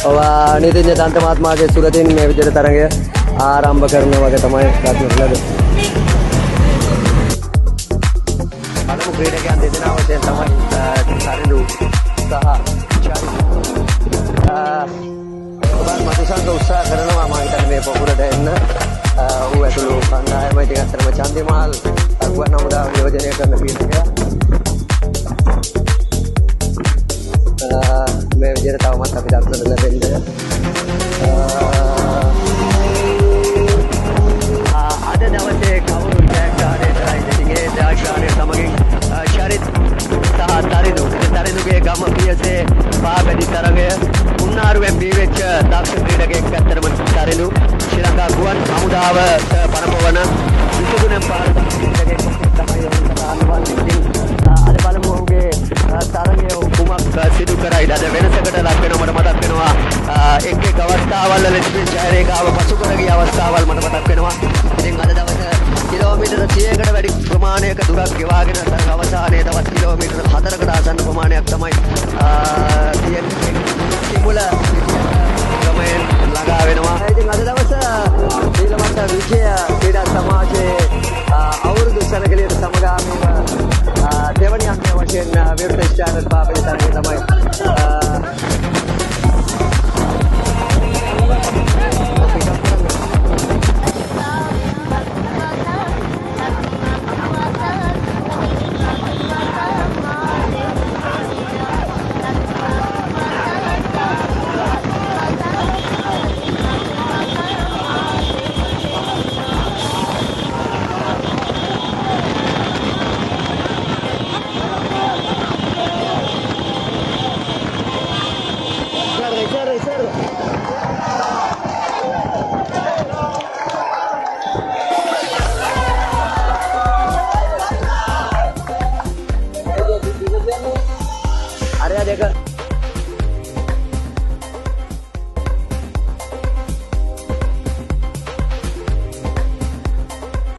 නීතිඥ දන්ත මහත්මයාගේ සුරතින් මේ විදිහට තරඟය ආරම්භ කරන වගේ තමයි දක්නට ලැබෙන්නේ. පළමු ක්‍රීඩකයන් දෙදෙනා වශයෙන් තමයි සරිඳු සහ මතුසංග උත්සාහ කරනවා මම හිතන්නේ මේ පොකුරට එන්න. ඌ ඇතුළු කණ්ඩායම ඉතින් අත්‍තරම චන්දිමාල් ගුවන් හමුදාව නියෝජනය කරන ක්‍රීඩකයා. මේ විදිහට තවමත් අපි දක්නට ලැබෙන්නේ. අද දවසේ කවුරු ජයග්‍රහණය කරයිද? ඉතින් ඒ ජයග්‍රහණය සමගින් චරිත් සහ තරිඳුගේ ගම පියසේ පාබැදි තරගය උන්නාරුවෙන් බිහිවෙච්ච දක්ෂ ක්‍රීඩකයෙක් ඇත්තටම තරිඳු ශ්‍රී ලංකා ගුවන් හමුදාව පනපවන 23 පාරක ක්‍රීඩකයෙක් තමයි ඔහු සඳහන් වන්නේ. අද බලමු ඔහුගේ තරගය කුමක් සිදු කරයිද? අද වෙනසකට ලක් වෙනවා මට මතක් වෙනවා එක් අවස්ථාවල් වල ජය රේඛාව පසු කර ගිය අවස්ථාවල් මට මතක් වෙනවා. ඉතින් අද දවසේ කිලෝමීටර 100කට වැඩි ප්‍රමාණයක දුරක් ගෙවාගෙන තරග අවසානයේ තවත් කිලෝමීටර 4කට ආසන්න ප්‍රමාණයක් තමයි තිමුල ගමෙන් ළඟා වෙනවා. ඉතින් අද දවසේ ශ්‍රීලංක විජය ක්‍රීඩා සමාජයේ අවුරුදු සැලකිලියට සමගාමීව දෙවනි අංකය වශයෙන් විරුද්ධ ස්ටෑන්ඩඩ් පාපේ තරගය තමයි area dekat